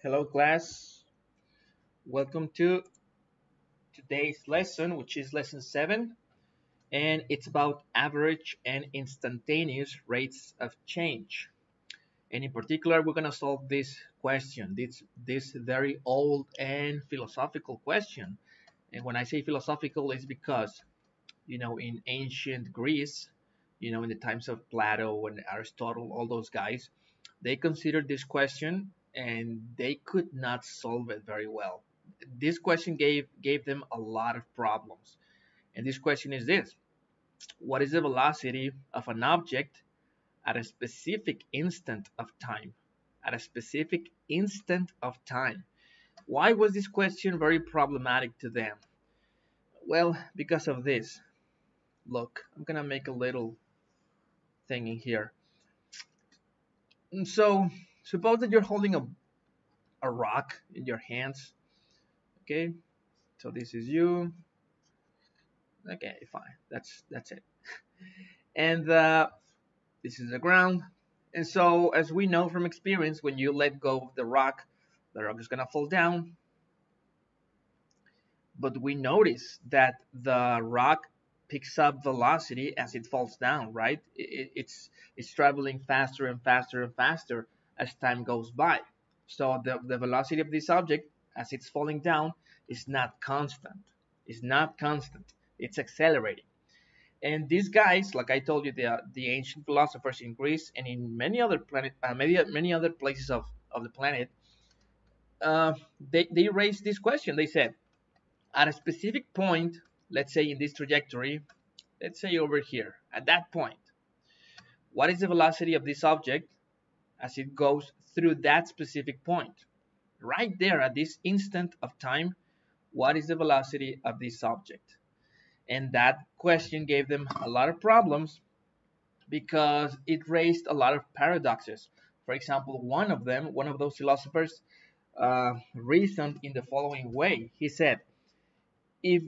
Hello class, welcome to today's lesson, which is lesson 7, and it's about average and instantaneous rates of change. And in particular, we're going to solve this question, this very old and philosophical question. And when I say philosophical, it's because, in ancient Greece, in the times of Plato and Aristotle, all those guys, they considered this question and they could not solve it very well. This question gave them a lot of problems. And this question is this: what is the velocity of an object at a specific instant of time? At a specific instant of time. Why was this question very problematic to them? Well, because of this. Look, I'm gonna make a little thing in here. And so suppose that you're holding a rock in your hands. Okay, so this is you. Okay, fine. That's it. And this is the ground. And so, as we know from experience, when you let go of the rock is gonna fall down. But we notice that the rock picks up velocity as it falls down, right? It's traveling faster and faster and faster as time goes by. So the velocity of this object as it's falling down is not constant. It's not constant. It's accelerating. And these guys, like I told you, the ancient philosophers in Greece and in many other many other places of the planet, they raised this question. They said, at a specific point, let's say in this trajectory, let's say over here, at that point, what is the velocity of this object as it goes through that specific point? Right there at this instant of time, what is the velocity of this object? And that question gave them a lot of problems because it raised a lot of paradoxes. For example, one of those philosophers, reasoned in the following way. He said, if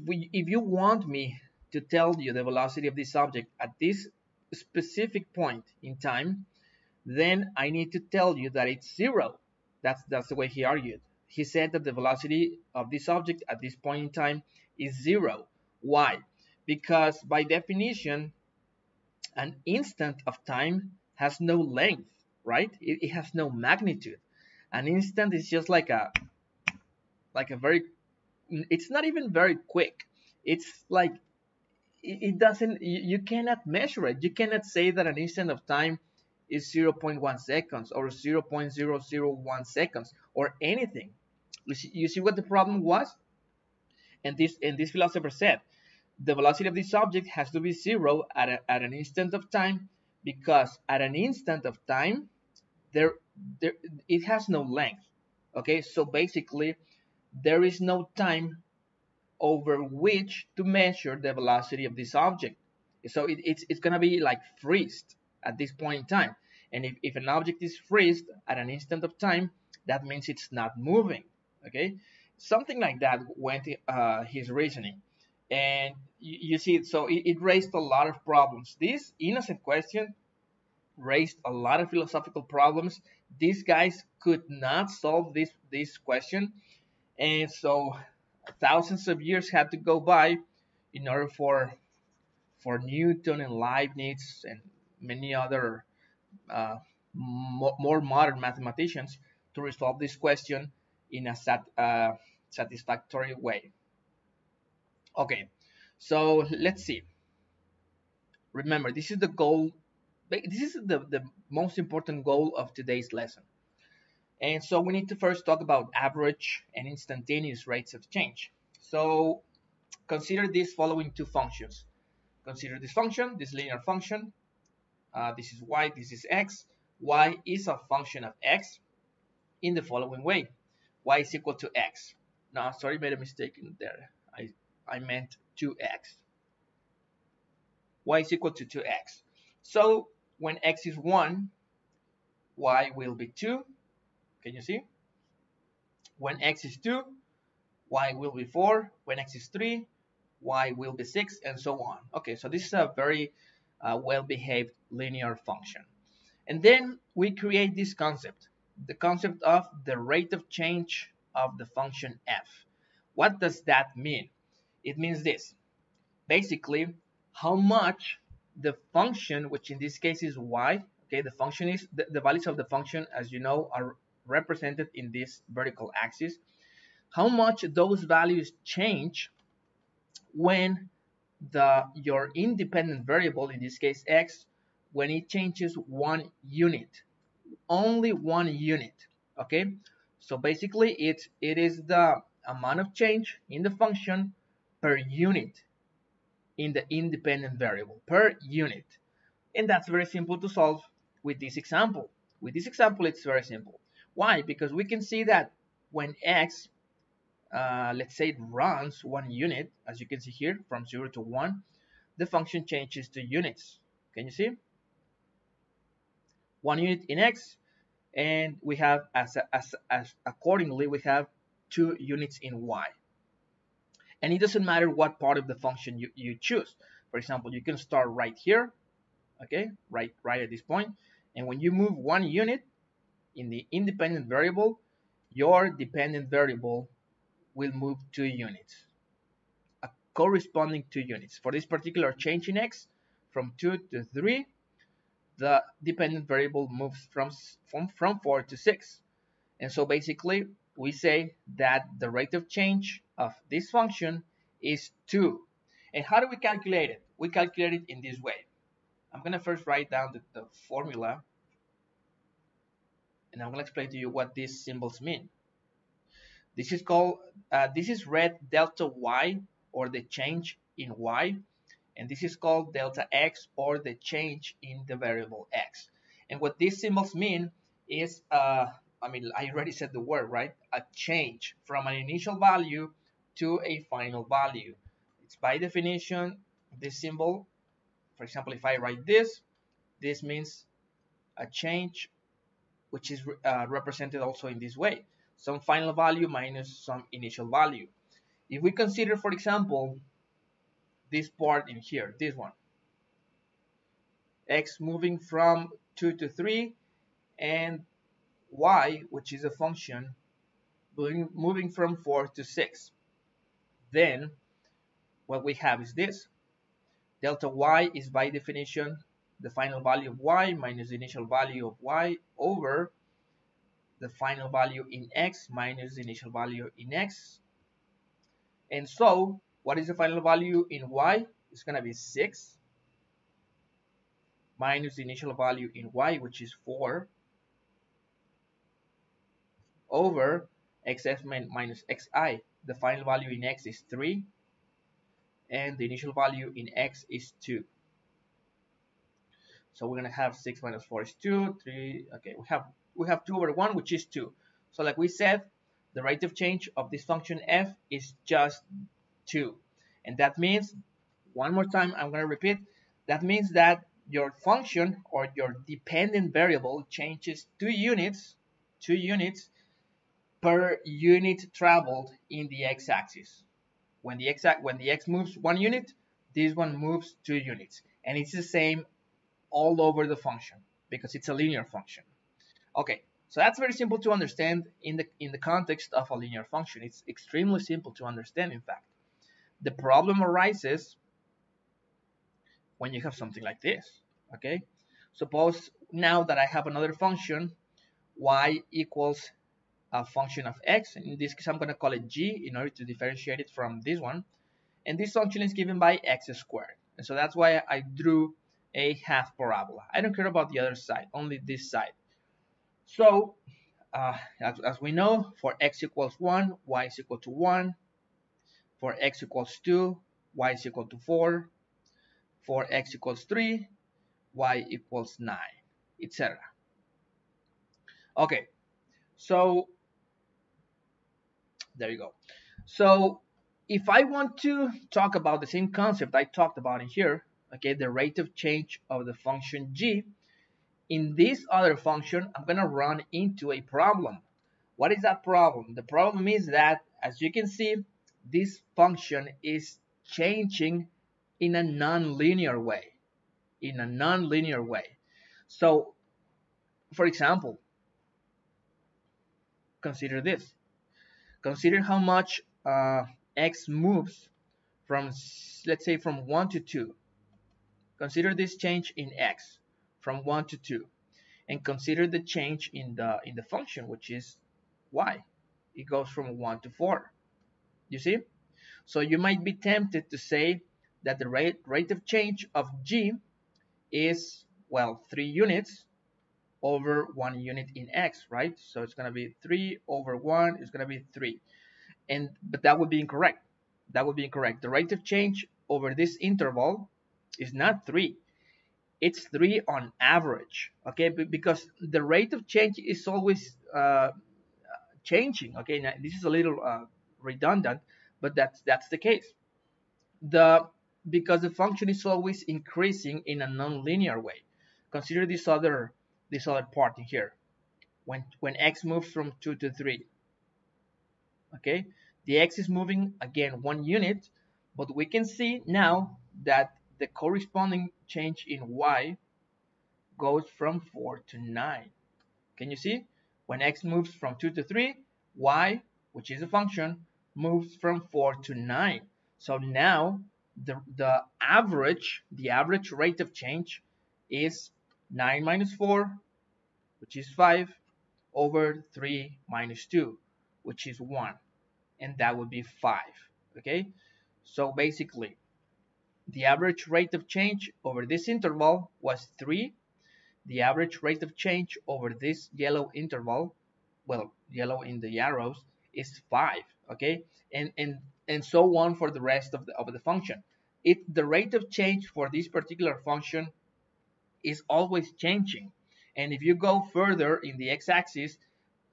you want me to tell you the velocity of this object at this specific point in time, then I need to tell you that it's zero. That's the way he argued. He said that the velocity of this object at this point in time is zero. Why? Because by definition, an instant of time has no length, right? It has no magnitude. An instant is just like a very, it's not even very quick. It's like it doesn't, you cannot measure it. You cannot say that an instant of time is 0.1 seconds or 0.001 seconds or anything. You see what the problem was? And this philosopher said the velocity of this object has to be zero at an instant of time, because at an instant of time there it has no length. Okay, so basically there is no time over which to measure the velocity of this object. So it's gonna be like freezed at this point in time. And if an object is freezed at an instant of time, that means it's not moving. Okay, something like that went his reasoning. And you see, so it raised a lot of problems. This innocent question raised a lot of philosophical problems. These guys could not solve this question, and so thousands of years had to go by in order for Newton and Leibniz and many other more modern mathematicians to resolve this question in a satisfactory way. Okay, so let's see. Remember, this is the goal. This is the most important goal of today's lesson. And so we need to first talk about average and instantaneous rates of change. So consider these following two functions. Consider this function, this linear function. This is y, this is x. Y is a function of x in the following way. Y is equal to x. No, sorry, made a mistake in there. I meant 2x. Y is equal to 2x. So when x is 1, y will be 2. Can you see? When x is 2, y will be 4. When x is 3, y will be 6, and so on. Okay, so this is a very well-behaved linear function. And then we create this concept. the concept of the rate of change of the function f. What does that mean? It means this. Basically, how much the function, which in this case is y, okay, the function is, the values of the function, as you know, are represented in this vertical axis, how much those values change when your independent variable, in this case x, when it changes 1 unit, only 1 unit, okay? So basically it is the amount of change in the function per unit in the independent variable, per unit. And that's very simple to solve with this example. With this example, it's very simple. Why? Because we can see that when x, let's say it runs 1 unit, as you can see here, from 0 to 1, the function changes to units. Can you see? 1 unit in x, and we have, as accordingly, we have 2 units in y. And it doesn't matter what part of the function you choose. For example, you can start right here, okay, right at this point, and when you move 1 unit in the independent variable, your dependent variable will move 2 units, a corresponding 2 units. For this particular change in x, from 2 to 3, the dependent variable moves from 4 to 6. And so basically, we say that the rate of change of this function is 2. And how do we calculate it? We calculate it in this way. I'm going to first write down the formula, and I'm going to explain to you what these symbols mean. This is called, this is read delta y, or the change in y, and this is called delta x, or the change in the variable x. And what these symbols mean is, I already said the word, right? A change from an initial value to a final value. It's by definition, this symbol, for example, if I write this means a change, which is represented also in this way. Some final value minus some initial value. If we consider, for example, this part in here, this one, x moving from 2 to 3, and y, which is a function, moving from 4 to 6. Then what we have is this. Delta y is by definition the final value of y minus the initial value of y over the final value in x minus the initial value in x. And so, what is the final value in y? It's going to be 6 minus the initial value in y, which is 4, over xf minus xi. The final value in x is 3, and the initial value in x is 2. So we're going to have 6 minus 4 is 2, 3, okay, we have 2 over 1, which is 2. So like we said, the rate of change of this function f is just 2. And that means, one more time, I'm going to repeat, that means that your function, or your dependent variable, changes 2 units per unit traveled in the x-axis. When the x moves 1 unit, this one moves 2 units. And it's the same all over the function, because it's a linear function. Okay, so that's very simple to understand in the context of a linear function. It's extremely simple to understand, in fact. The problem arises when you have something like this, okay? Suppose now that I have another function, y equals a function of x. In this case, I'm going to call it g in order to differentiate it from this one. And this function is given by x squared. And so that's why I drew a half parabola. I don't care about the other side, only this side. So, as we know, for x equals 1, y is equal to 1. For x equals 2, y is equal to 4. For x equals 3, y equals 9, etc. Okay, so there you go. So if I want to talk about the same concept I talked about in here, okay, the rate of change of the function g, in this other function, I'm going to run into a problem. What is that problem? The problem is that, as you can see, this function is changing in a nonlinear way. So, for example, consider this. Consider how much x moves from, let's say, from 1 to 2. Consider this change in x from 1 to 2, and consider the change in the function, which is y. It goes from 1 to 4. You see? So you might be tempted to say that the rate of change of g is, well, 3 units over 1 unit in x, right? So it's going to be 3 over 1 is going to be 3. But that would be incorrect. That would be incorrect. The rate of change over this interval is not 3. It's 3 on average, okay? Because the rate of change is always changing, okay? Now, this is a little redundant, but that's the case. Because the function is always increasing in a nonlinear way. Consider this other part in here. When x moves from 2 to 3, okay, the x is moving again 1 unit, but we can see now that the corresponding change in y goes from 4 to 9. Can you see? When x moves from 2 to 3, y, which is a function, moves from 4 to 9. So now the average rate of change is 9 minus 4, which is 5, over 3 minus 2, which is 1. And that would be 5. Okay? So basically, the average rate of change over this interval was 3. The average rate of change over this yellow interval, well, yellow in the arrows, is 5. Okay? And so on for the rest of the function. The rate of change for this particular function is always changing. And if you go further in the x-axis,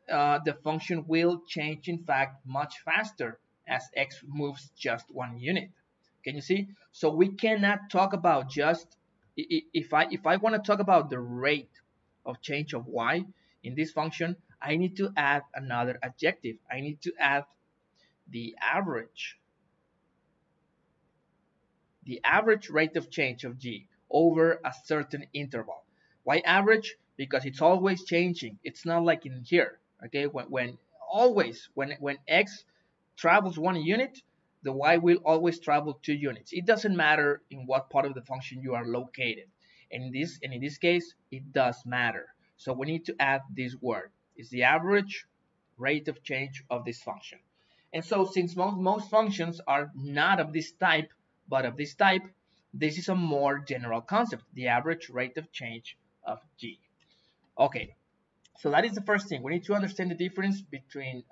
the function will change, in fact, much faster as x moves just 1 unit. Can you see? So we cannot talk about just, if I want to talk about the rate of change of y in this function, I need to add another adjective. I need to add the average rate of change of g over a certain interval. Why average? Because it's always changing. It's not like in here. Okay, when x travels 1 unit, the y will always travel 2 units. It doesn't matter in what part of the function you are located. And in this case, it does matter. So we need to add this word. It's the average rate of change of this function. And so since most functions are not of this type, but of this type, this is a more general concept, the average rate of change of g. Okay, so that is the first thing. We need to understand the difference between,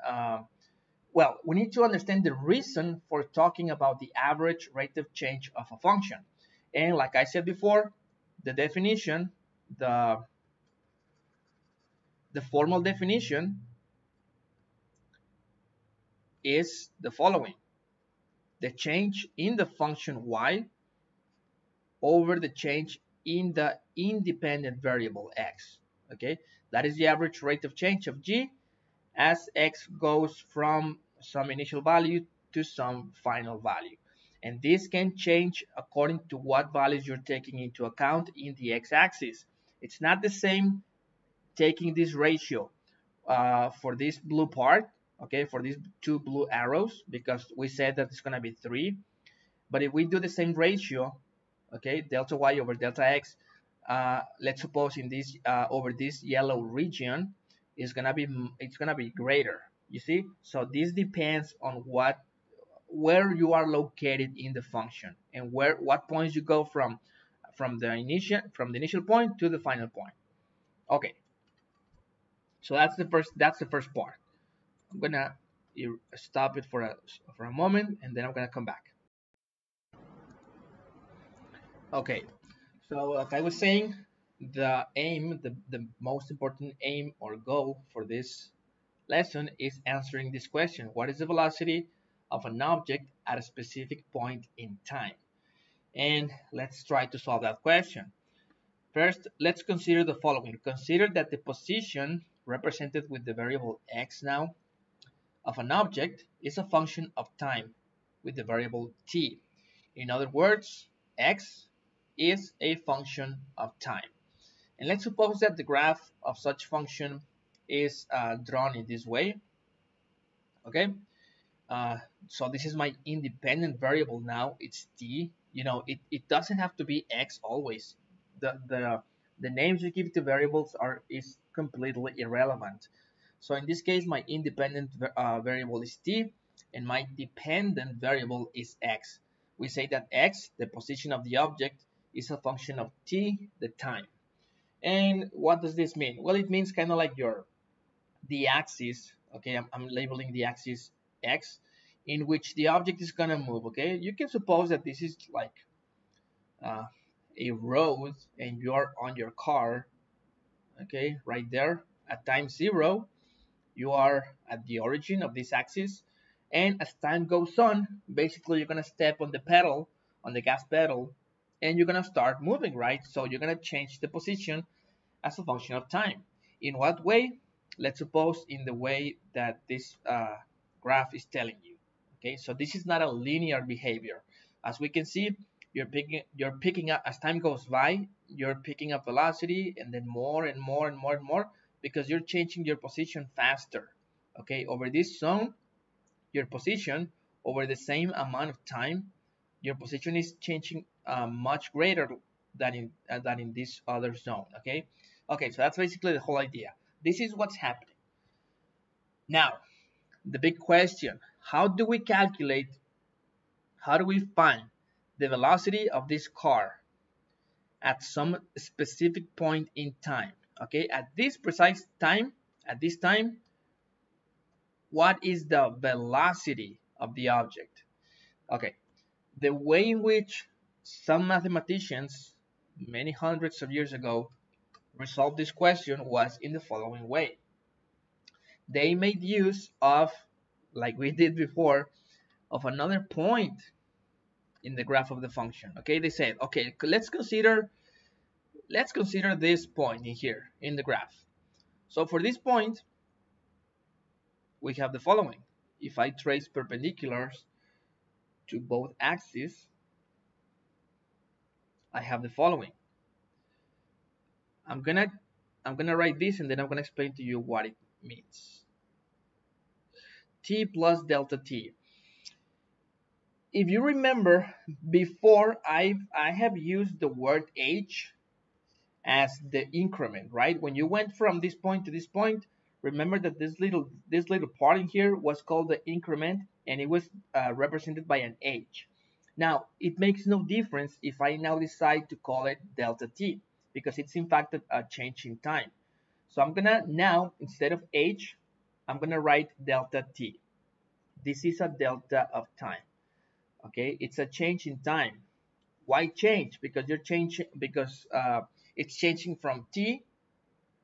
well, we need to understand the reason for talking about the average rate of change of a function. And like I said before, the definition, the formal definition is the following. The change in the function y over the change in the independent variable x. Okay, that is the average rate of change of g as x goes from some initial value to some final value. And this can change according to what values you're taking into account in the x-axis. It's not the same taking this ratio for this blue part, okay, for these 2 blue arrows, because we said that it's going to be 3. But if we do the same ratio, okay, delta y over delta x, let's suppose in this over this yellow region, it's gonna be greater. You see, so this depends on where you are located in the function and what points you go from the initial point to the final point. Okay, so that's the first part. I'm gonna stop it for a moment, and then I'm gonna come back. Okay, so like I was saying, the most important aim or goal for this lesson is answering this question. What is the velocity of an object at a specific point in time? And let's try to solve that question. First, let's consider the following. Consider that the position represented with the variable x now of an object is a function of time with the variable t. In other words, x is a function of time. And let's suppose that the graph of such function is drawn in this way. Okay, so this is my independent variable now. It's t. You know, it doesn't have to be x always. The names you give to variables is completely irrelevant. So in this case, my independent variable is t, and my dependent variable is x. We say that x, the position of the object, is a function of t, the time. And what does this mean? Well, it means kind of like the axis. Okay, I'm labeling the axis x, in which the object is gonna move. Okay, you can suppose that this is like a road, and you are on your car. Okay, right there at time 0, you are at the origin of this axis, and as time goes on, basically you're gonna step on the pedal, on the gas pedal, and you're gonna start moving, right? So you're gonna change the position as a function of time. In what way? Let's suppose in the way that this graph is telling you. Okay, so this is not a linear behavior. As we can see, you're picking up as time goes by. You're picking up velocity, and then more and more and more and more, because you're changing your position faster. Okay, over this zone, your position over the same amount of time, your position is changing much greater than in this other zone. Okay, so that's basically the whole idea. This is what's happening. Now, the big question: how do we calculate? How do we find the velocity of this car at some specific point in time? Okay, at this precise time, what is the velocity of the object? Okay, the way in which some mathematicians many hundreds of years ago resolved this question was in the following way. They made use of, like we did before, of another point in the graph of the function. Okay, they said, okay, let's consider this point in here in the graph. So for this point, we have the following. If I trace perpendiculars to both axes, I have the following. I'm gonna write this, and then I'm gonna explain to you what it means. T plus delta t. If you remember, before I have used the word h as the increment, right? When you went from this point to this point, remember that this little part in here was called the increment, and it was represented by an h. Now, it makes no difference if I now decide to call it delta t, because it's in fact a change in time. So I'm gonna now, instead of h, I'm gonna write delta t. This is a delta of time. Okay, it's a change in time. Why change? Because it's changing from t,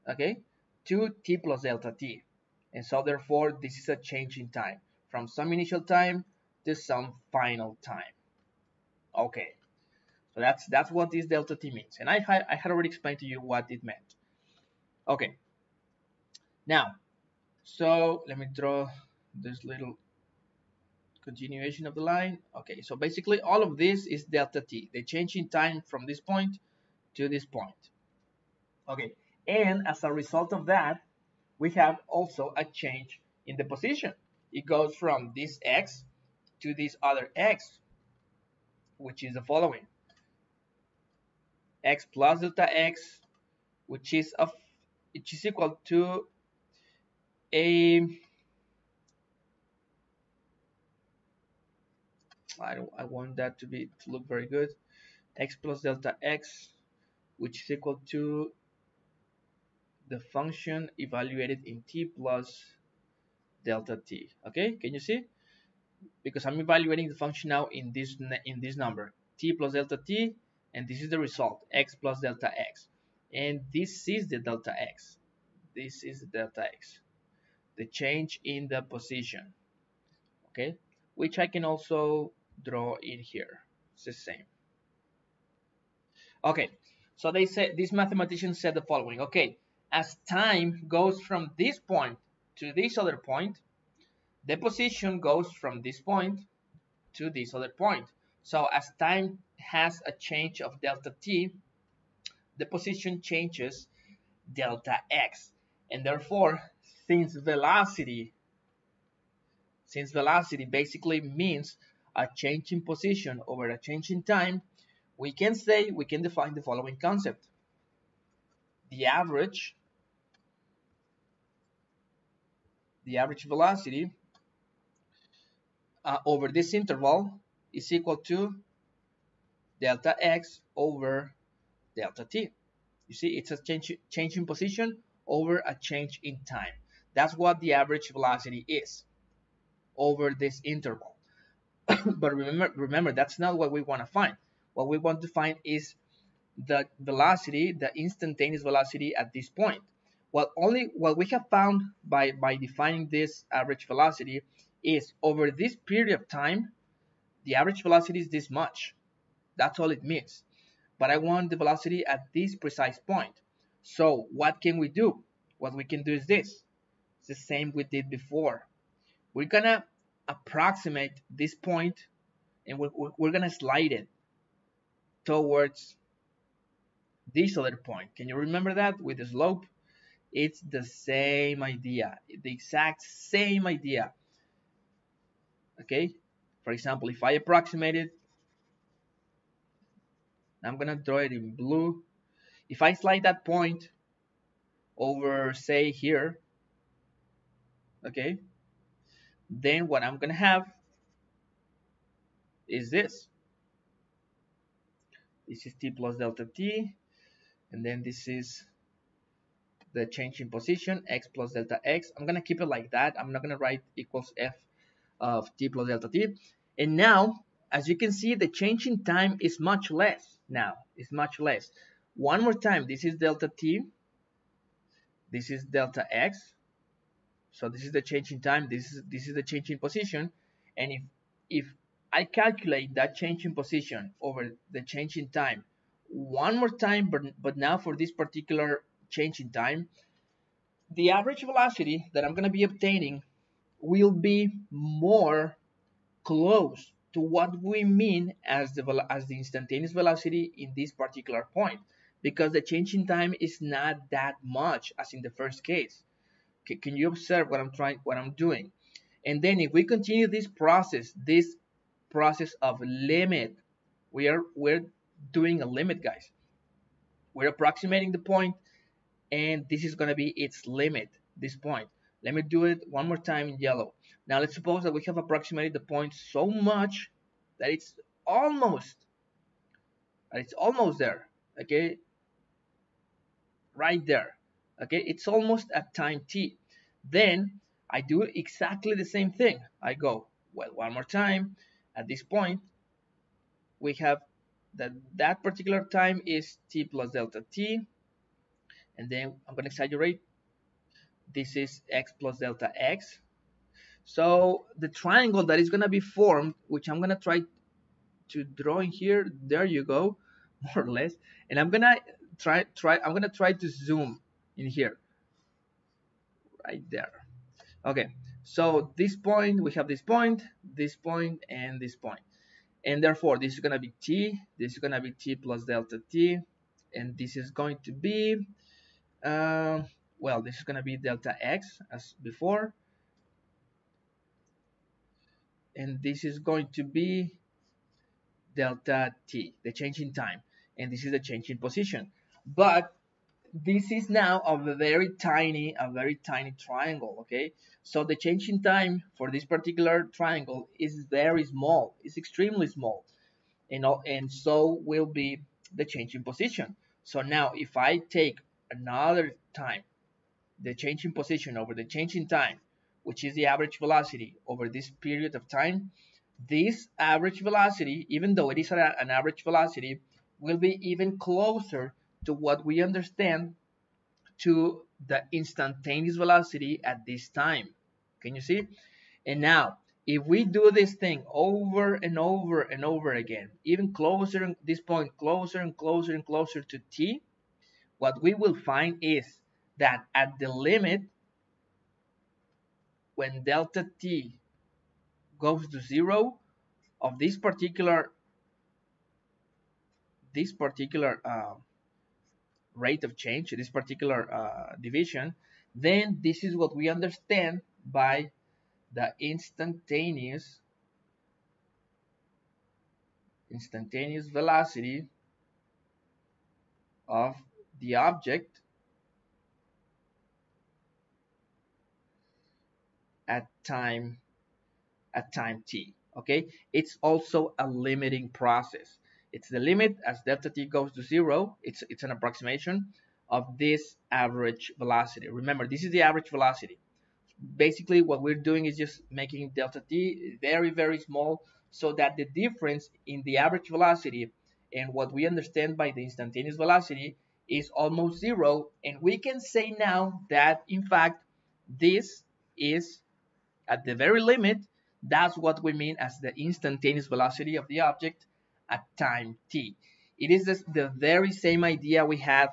okay, to t plus delta t, and so therefore this is a change in time from some initial time to some final time. Okay, so that's what this delta t means, and I had already explained to you what it meant. Okay, now, so let me draw this little continuation of the line. Okay, so basically all of this is delta t, the change in time from this point to this point. Okay, and as a result of that, we have also a change in the position. It goes from this x to this other x, which is the following: x plus delta x, which is equal to I want that to look very good. X plus delta x, which is equal to the function evaluated in t plus delta t. Okay, can you see? Because I'm evaluating the function now in this number, t plus delta t, and this is the result, x plus delta x, and this is the delta x. This is the delta x, the change in the position. Okay, which I can also draw in here. It's the same. Okay, so these mathematicians said the following. Okay, as time goes from this point to this other point, the position goes from this point to this other point. So as time has a change of delta t, the position changes delta x, and therefore, since velocity basically means a change in position over a change in time, we can define the following concept. The average velocity over this interval is equal to delta x over delta t. You see, it's a change in position over a change in time. That's what the average velocity is over this interval. But remember, that's not what we want to find. What we want to find is the velocity, the instantaneous velocity at this point. What we have found by defining this average velocity is over this period of time, the average velocity is this much. That's all it means. But I want the velocity at this precise point. So what can we do? What we can do is this. It's the same we did before. We're gonna approximate this point, and we're gonna slide it towards this other point. Can you remember that with the slope? It's the same idea, the exact same idea. Okay, for example, if I approximate it, I'm gonna draw it in blue. If I slide that point over, say, here, okay, then what I'm gonna have is this. This is t plus delta t, and then this is the change in position, x plus delta x. I'm gonna keep it like that. I'm not gonna write equals f of t plus delta t. And now, as you can see, the change in time is much less now. It's much less. One more time, this is delta t, this is delta x. So this is the change in time, this is the change in position. And if I calculate that change in position over the change in time one more time, but now for this particular change in time, the average velocity that I'm going to be obtaining will be more close to what we mean as the instantaneous velocity in this particular point, because the change in time is not that much as in the first case. Can you observe what I'm doing? And then if we continue this process of limit, we're doing a limit, guys. We're approximating the point, and this is going to be its limit, this point. Let me do it one more time in yellow. Now let's suppose that we have approximated the point so much that it's almost there, okay, right there, okay, it's almost at time t. Then I do exactly the same thing. I go, well, one more time. At this point, we have that particular time is t plus delta t, and then I'm going to exaggerate. This is x plus delta x. So the triangle that is going to be formed, which I'm going to try to draw in here, there you go, more or less. And I'm going to try to zoom in here, right there. Okay, so this point, we have this point, and this point. And therefore, this is going to be t, this is going to be t plus delta t, and this is going to be, well, this is going to be delta x as before, and this is going to be delta t, the change in time, and this is the change in position. But this is now a very tiny triangle, okay? So the change in time for this particular triangle is very small, it's extremely small, and so will be the change in position. So now if I take another time, the change in position over the change in time, which is the average velocity over this period of time, this average velocity, even though it is an average velocity, will be even closer to what we understand to the instantaneous velocity at this time. Can you see? And now, if we do this thing over and over and over again, even closer, this point closer and closer and closer to t, what we will find is that at the limit, when delta t goes to 0 of this particular rate of change, this particular division, then this is what we understand by the instantaneous velocity of the object at time t. Okay, it's also a limiting process. It's the limit as delta t goes to 0. It's an approximation of this average velocity. Remember, this is the average velocity. Basically, what we're doing is just making delta t very, very small, so that the difference in the average velocity and what we understand by the instantaneous velocity is almost 0. And we can say now that, in fact, this is at the very limit. That's what we mean as the instantaneous velocity of the object at time t. It is the very same idea we had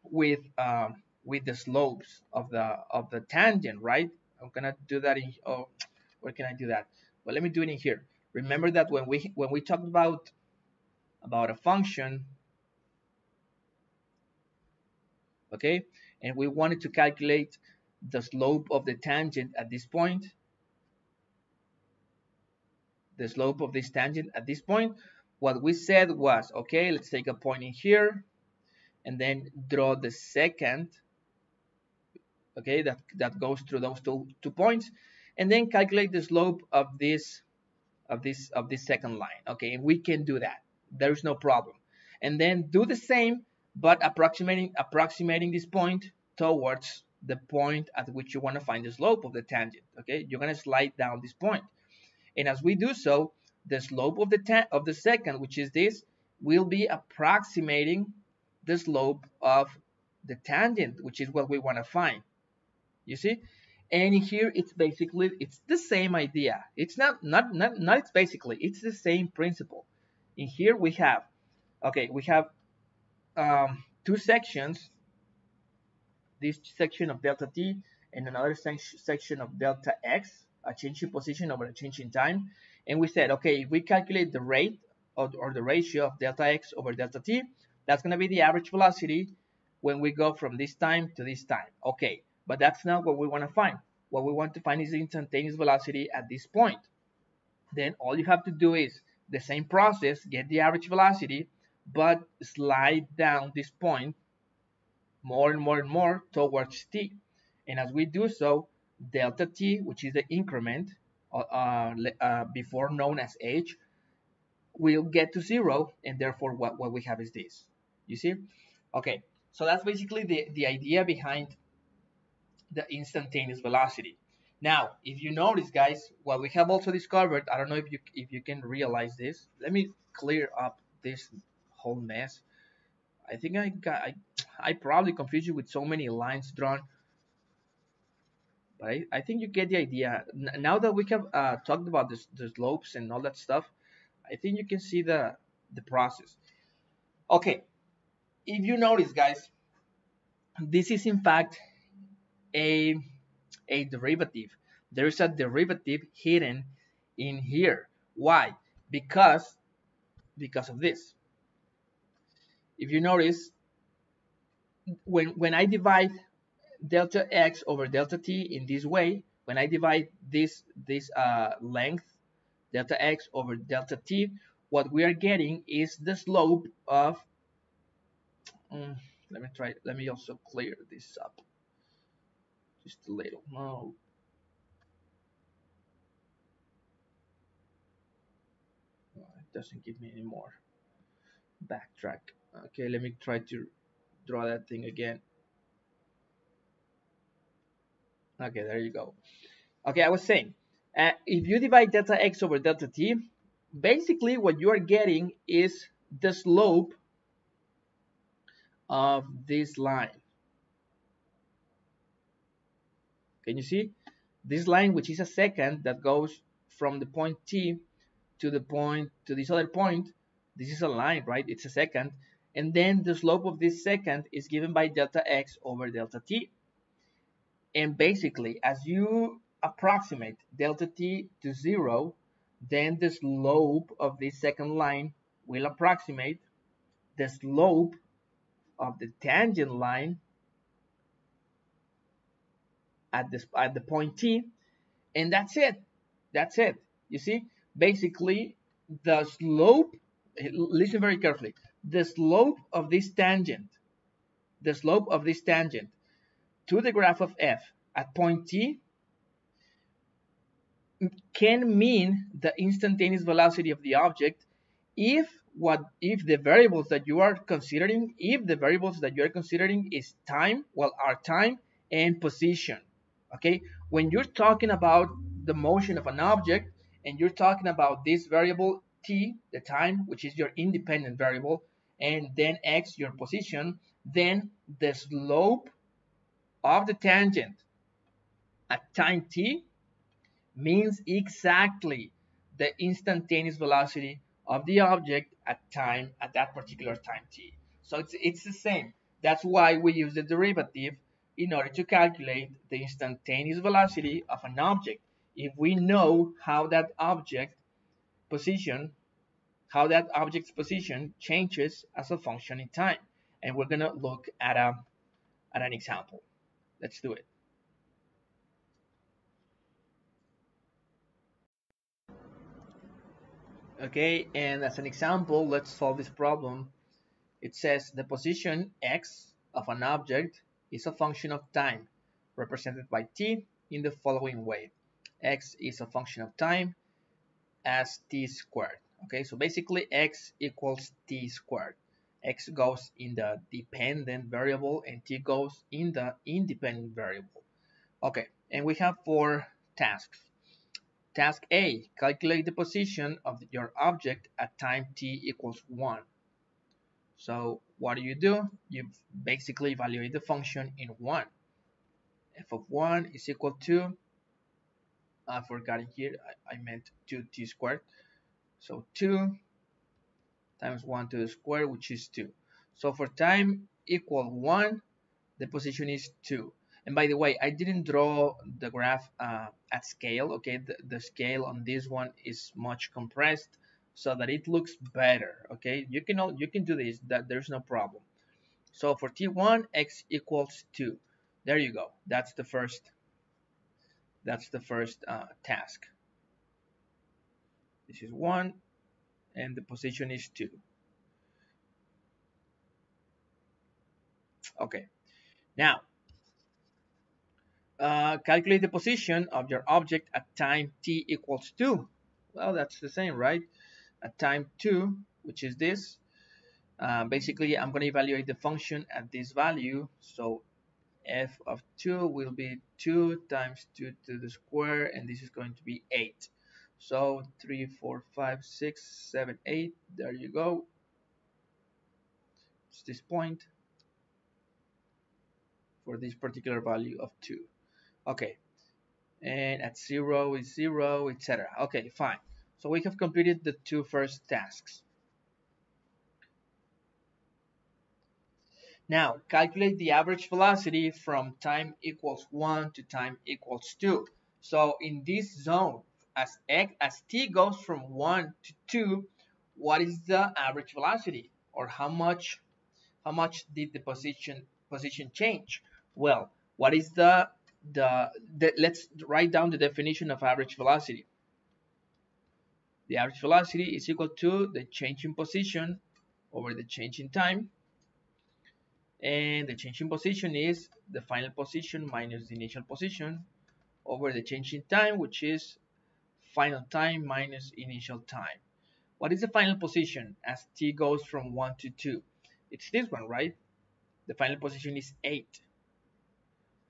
with the slopes of the tangent, right? I'm gonna do that in, oh, where can I do that? Well, let me do it in here. Remember that when we talked about a function, okay, and we wanted to calculate the slope of the tangent at this point, the slope of this tangent at this point, what we said was, okay, let's take a point in here and then draw the second, okay, that goes through those two points, and then calculate the slope of this second line. Okay, and we can do that. There is no problem. And then do the same, but approximating this point towards the point at which you want to find the slope of the tangent. Okay, you're going to slide down this point. And as we do so, the slope of the second, which is this, will be approximating the slope of the tangent, which is what we want to find. You see? And here it's basically, it's the same idea. It's not it's basically, it's the same principle. In here we have, okay, we have two sections, this section of delta t and another section of delta x, a change in position over a change in time. And we said, okay, if we calculate the rate or the ratio of delta x over delta t, that's going to be the average velocity when we go from this time to this time. Okay, but that's not what we want to find. What we want to find is the instantaneous velocity at this point. Then all you have to do is the same process, get the average velocity, but slide down this point more and more and more towards t. And as we do so, delta t, which is the increment before known as h, will get to 0, and therefore what we have is this. You see? Okay, so that's basically the idea behind the instantaneous velocity. Now, if you notice, guys, what we have also discovered, I don't know if you can realize this. Let me clear up this whole mess. I think I probably confused you with so many lines drawn, but I think you get the idea. Now that we have talked about the slopes and all that stuff, I think you can see the process. Okay, if you notice, guys, this is in fact a derivative. There is a derivative hidden in here. Why? Because of this. If you notice, when I divide delta x over delta t in this way, when I divide this length delta x over delta t, what we are getting is the slope of let me also clear this up just a little. No, it doesn't give me any more. Backtrack. Okay, let me try to draw that thing again. Okay, there you go. Okay, I was saying, if you divide delta x over delta t, basically what you are getting is the slope of this line. Can you see? This line, which is a secant that goes from the point t to this other point, this is a line, right? It's a secant. And then the slope of this secant is given by delta x over delta t. And basically, as you approximate delta t to 0, then the slope of this second line will approximate the slope of the tangent line at the point T, and that's it. That's it. You see, basically the slope, listen very carefully, the slope of this tangent, the slope of this tangent to the graph of f at point T can mean the instantaneous velocity of the object if the variables that you are considering, is time, well, are time and position. Okay, when you're talking about the motion of an object and you're talking about this variable t, the time, which is your independent variable, and then x, your position, then the slope of the tangent at time t means exactly the instantaneous velocity of the object at that particular time t. So it's the same. That's why we use the derivative in order to calculate the instantaneous velocity of an object. If we know how that object's position changes as a function in time. And we're gonna look at an example. Let's do it. Okay, and as an example, let's solve this problem. It says the position x of an object is a function of time, represented by t in the following way. X is a function of time as t squared. Okay, so basically x equals t squared. X goes in the dependent variable and t goes in the independent variable. Okay, and we have 4 tasks. Task A, calculate the position of your object at time t equals 1. So what do? You basically evaluate the function in 1. F of 1 is equal to, I forgot it here, I meant 2t squared. So 2 times 1 to the square, which is 2. So for time equal 1, the position is 2. And by the way, I didn't draw the graph at scale. Okay, the scale on this one is much compressed so that it looks better. Okay, you can do this. There's no problem. So for t1, x equals 2. There you go. That's the first task. This is 1, and the position is 2. Okay. Now, calculate the position of your object at time t equals 2. Well, that's the same, right? At time 2, which is this, basically I'm going to evaluate the function at this value. So f of 2 will be 2 times 2 to the square, and this is going to be 8. So 3, 4, 5, 6, 7, 8. There you go. It's this point for this particular value of 2. Okay, and at 0 is 0, etc. Okay, fine. So we have completed the 2 first tasks. Now, calculate the average velocity from time equals 1 to time equals 2. So in this zone, as t goes from 1 to 2, what is the average velocity? Or how much did the position change? Well, what is let's write down the definition of average velocity. The average velocity is equal to the change in position over the change in time. And the change in position is the final position minus the initial position over the change in time, which is final time minus initial time. What is the final position as t goes from 1 to 2? It's this one, right? The final position is 8.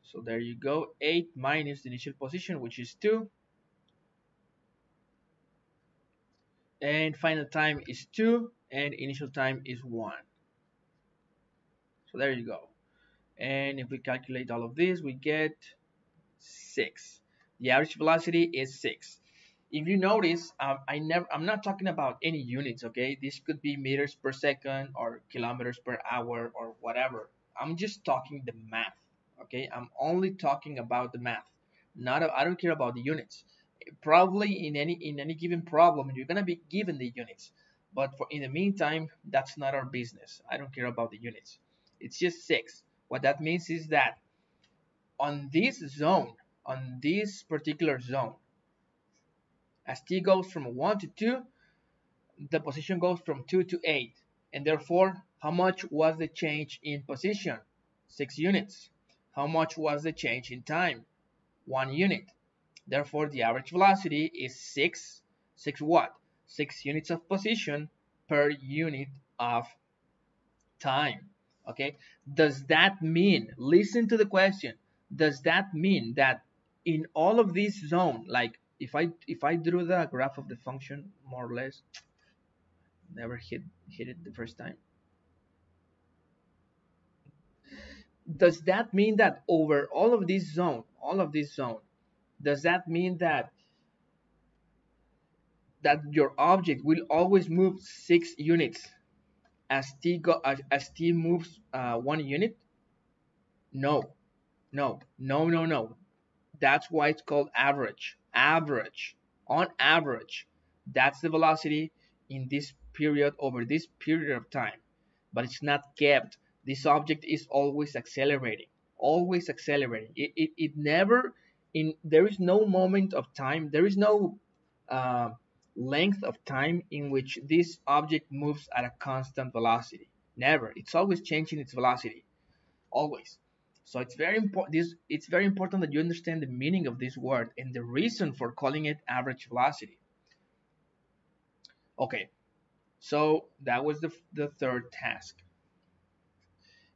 So there you go, 8 minus the initial position, which is 2. And final time is 2, and initial time is 1. So there you go. And if we calculate all of this, we get 6. The average velocity is 6. If you notice, I'm not talking about any units, okay? This could be meters per second or kilometers per hour or whatever. I'm just talking the math, okay? I'm only talking about the math. I don't care about the units. Probably in any given problem, you're gonna be given the units. But in the meantime, that's not our business. I don't care about the units. It's just 6. What that means is that on this zone, on this particular zone. As t goes from 1 to 2, the position goes from 2 to 8. And therefore, how much was the change in position? 6 units. How much was the change in time? 1 unit. Therefore, the average velocity is 6 what? 6 units of position per unit of time. Okay, does that mean, listen to the question, does that mean that in all of this zone, like if I drew the graph of the function more or less, never hit it the first time, does that mean that over all of this zone, does that mean that your object will always move 6 units as t moves 1 unit? No, no, no, no, no. That's why it's called average. On average, that's the velocity in this period over this period of time. But it's not kept. This object is always accelerating. Always accelerating. It never, there is no moment of time, there is no length of time in which this object moves at a constant velocity. Never. It's always changing its velocity. Always. So it's very important. It's very important that you understand the meaning of this word and the reason for calling it average velocity. Okay, so that was the third task.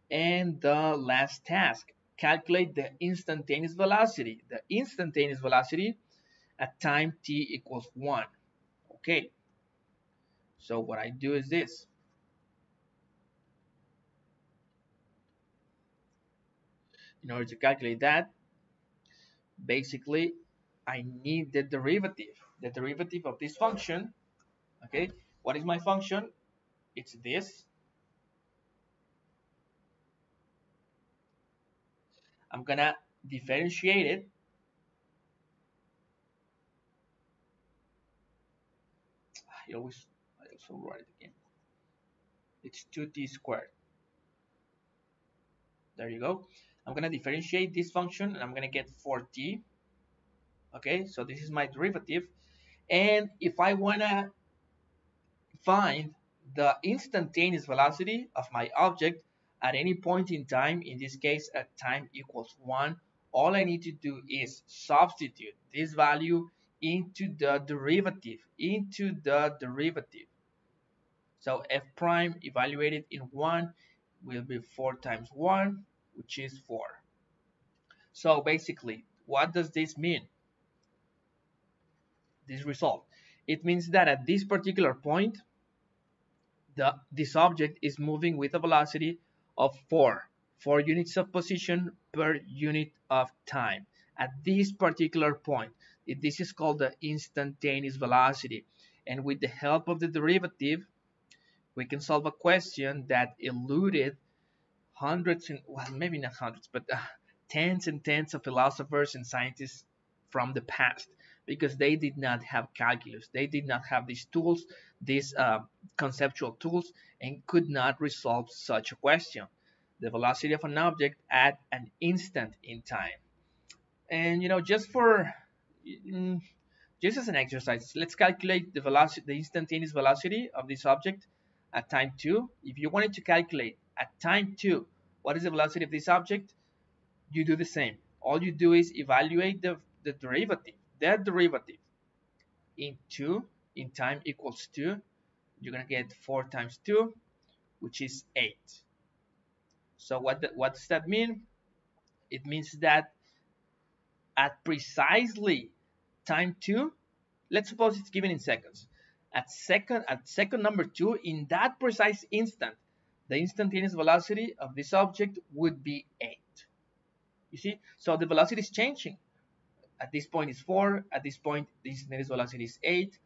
And the last task, calculate the instantaneous velocity. The instantaneous velocity at time t equals 1. Okay, so what I do is this. In order to calculate that, basically, I need the derivative of this function. Okay, what is my function? It's this. I'm gonna differentiate it. I also write it again. It's 2t squared. There you go. I'm gonna differentiate this function and I'm gonna get 4t. Okay, so this is my derivative. And if I wanna find the instantaneous velocity of my object at any point in time, in this case at time equals 1, all I need to do is substitute this value into the derivative, So f prime evaluated in 1 will be 4 times 1, which is 4. So basically, what does this mean? This result. It means that at this particular point, this object is moving with a velocity of 4 units of position per unit of time. At this particular point, this is called the instantaneous velocity. And with the help of the derivative, we can solve a question that eluded hundreds, and well, maybe not hundreds, but tens and tens of philosophers and scientists from the past, because they did not have calculus. They did not have these tools, these conceptual tools, and could not resolve such a question. The velocity of an object at an instant in time. And just as an exercise, let's calculate the velocity, the instantaneous velocity of this object at time 2. If you wanted to calculate at time 2 what is the velocity of this object, you do the same. All you do is evaluate the derivative. That derivative in time equals 2. You're going to get 4 times 2, which is 8. So what does that mean? It means that at precisely time 2, let's suppose it's given in seconds. At second number 2, in that precise instant, the instantaneous velocity of this object would be 8. You see? So the velocity is changing. At this point is 4. At this point, the instantaneous velocity is 8.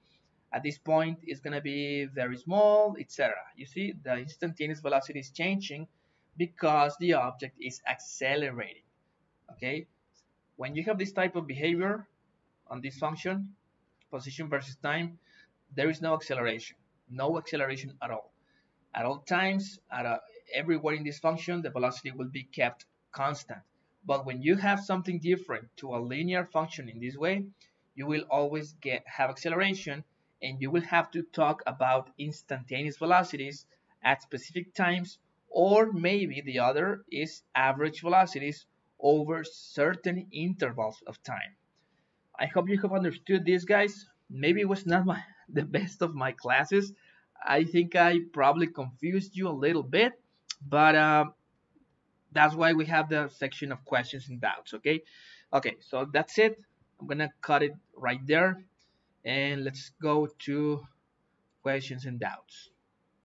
At this point, it's going to be very small, etc. You see, the instantaneous velocity is changing because the object is accelerating. Okay? When you have this type of behavior on this function, position versus time, there is no acceleration. No acceleration at all. At all times, everywhere in this function, the velocity will be kept constant. But when you have something different to a linear function in this way, you will always have acceleration, and you will have to talk about instantaneous velocities at specific times, or maybe the other is average velocities over certain intervals of time. I hope you have understood this, guys. Maybe it was not the best of my classes. I think I probably confused you a little bit, but that's why we have the section of questions and doubts. Okay, so that's it. I'm gonna cut it right there, and let's go to questions and doubts.